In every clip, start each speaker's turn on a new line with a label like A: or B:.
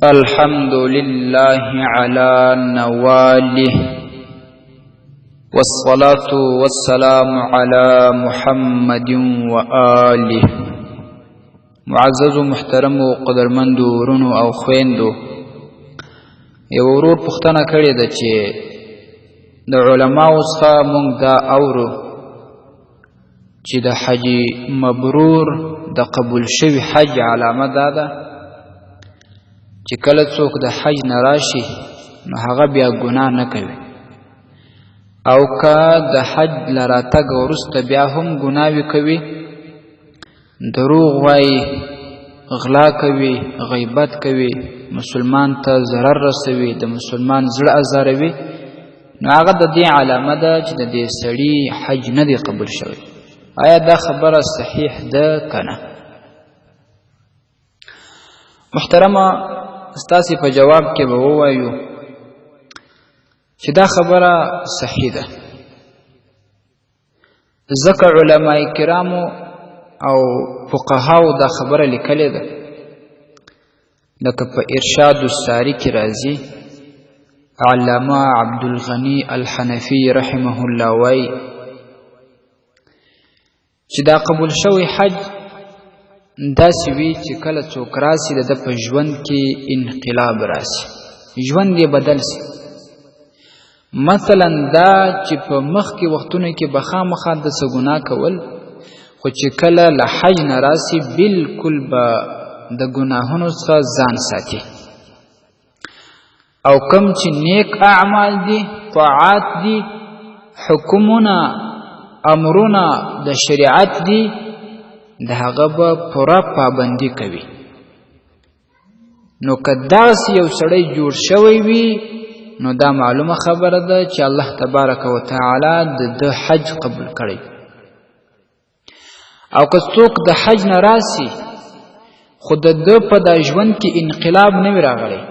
A: الحمد لله على نواله والصلاة والسلام على محمد وآله. معزز و محترم و قدرمند ورونو او خويندو، یو ورور پوښتنه کړې ده چې د علماو څخه موږ دا اورو چې د حج مبرور د قبول شوي حج علامه دا ده چې کله څوک د حج نه راشي نو هغه بیا ګناه نه کوي، او که د حج له راتګ وروسته بیا هم ګناوې کوي، دروغ وایي، غلا کوي، غیبت کوي، مسلمان ته ضرر رسوي، د مسلمان زړه ازاروي، نو هغه د دې علامه ده چې د دې سړي حج نه دی قبول شوی. آیا دا خبره صحیح ده که نه؟ محترمه، ستاسې په جواب کې به ووایو چې دا خبره صحیح ده، ځکه علماء کرامو او فقهاو دا خبره لیکلې ده، لکه په ارشاد الساری کې راځي، علامه عبدالغنی الحنفی رحمه الله وایي چې دا قبول شوی حج داسې وي چې کله څوک راسي د ده په ژوند کې انقلاب راسي، ژوند یې بدل سي. مثلا دا چې په مخکې وختونو کې به خامخا د څه ګناه کول، خو چې کله له حج نه راسي بلکل به د ګناهونو څخه ځان ساتي، او کم چې نیک اعمال دي، طاعات دي، حکمونه، امرونه د شریعت دي، د هغه به پوره پابندي کوي. نو که داسې یو سړی جوړ شوی وي نو دا معلومه خبره ده چې الله تبارک و تعالی د حج قبول کړی. او که څوک د حج نه راسي خو د ده په دا ژوند کې انقلاب نه وي راغلی،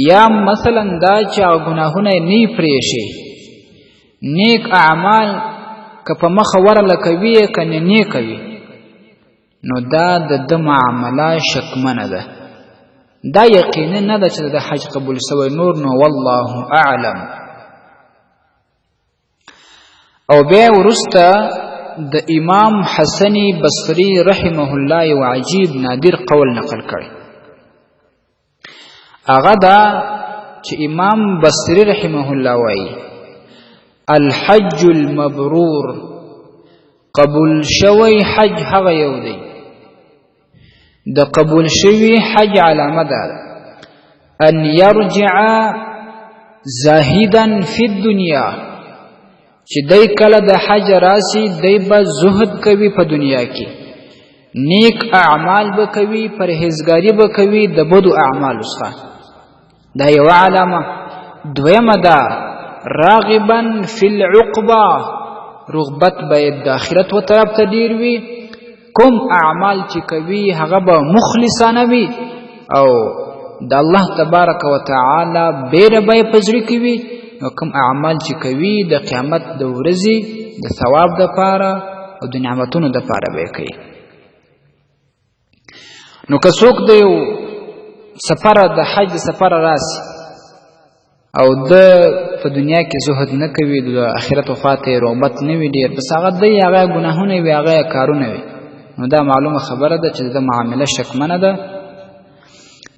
A: یا مثلا دا چې هغه ګناهونه یې نه یې پرېښي، نیک اعمال که په مخه ورله کوي که نه کوي، نو دا د ده معامله شکمنه ده، دا یقیني نه ده چې د حج قبول شوی. نور نو والله اعلم. او بیا وروسته د امام حسن بصري رحمه الله یو عجیب نادر قول نقل کړی، هغه دا چې امام بصري رحمه الله وایي الحج المبرور، قبول شوی حج هغه یو دی، د قبول شوی حج علامه ده ان یرجع زاهدا فی الدنیا، چې دی کله د حج راسی دی به زهد کوي په دنیا کې، نیک اعمال به کوي، پرهیزګاری به کوي د بدو اعمالو څخه، دا یو علامه. دویمه ده راغبا فی العقبه، رغبت باید د آخرت و طرف ته ډیر وي، کوم اعمال چې کوي هغه به مخلصانه وي، او د الله تبارک و تعالی بیره به یې په زړه کې وي، نو کوم اعمال چې کوي د قیامت د ورځې د ثواب دپاره او د نعمتونو دپاره به یې کوي. نو که څوک د یو سفره د حج د سفره راسي او د په دنیا کې زهد نه کوي، د آخرت وفات یې رغبت نه وي ډېر، بس هغه دی هغه ګناهونه وي، هغه کارونه وي، نو دا معلومه خبره ده چې د معامله شکمنه ده.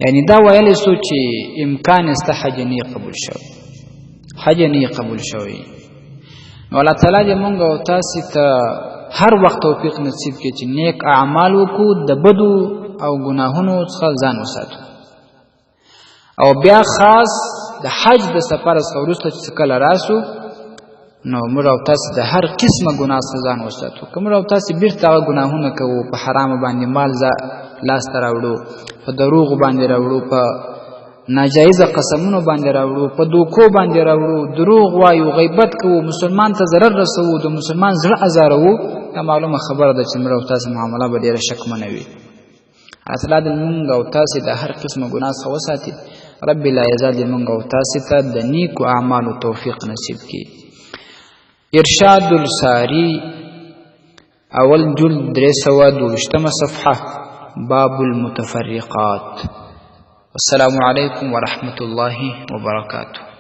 A: یعنی دا ویلی سو چې امکان استه حج نه قبول شوی، حج نه قبول شوی. نو الله تعالی دې مونږ او تاسې ته هر وخت توفیق نصیب کړي چې نیک اعمال وکړو، د بدو او ګناهونو څخه ځان وساتو، او بیا خاص د حج د سفر څخه وروسته چې کله راسو نو موږ او تاسې د هر قسمه ګناه څخه ځان وساتو. که موږ او تاسې بیرته هغه ګناهونه کوو، په حرامو باندې مال لاسته راوړو، په دروغو باندې راوړو، په ناجایزه قسمونو باندې راوړو، په دوکو باندې راوړو، دروغ وایو، غیبت کوو، مسلمان ته ضرر رسوو، د مسلمان زړه ازاروو، دا معلومه خبره ده چې موږ او تاسې معامله به ډېره شکمنه وي. الله دې موږ او تاسې د هر قسمه ګناه څخه وساتي. رب لا یزال دې موږ او تاسې ته د نیکو اعمالو توفیق نصیب کړي. ارشاد الساری اول جلد 322 صفحه، باب المتفرقات، والسلام علیکم ورحمة الله وبرکاته.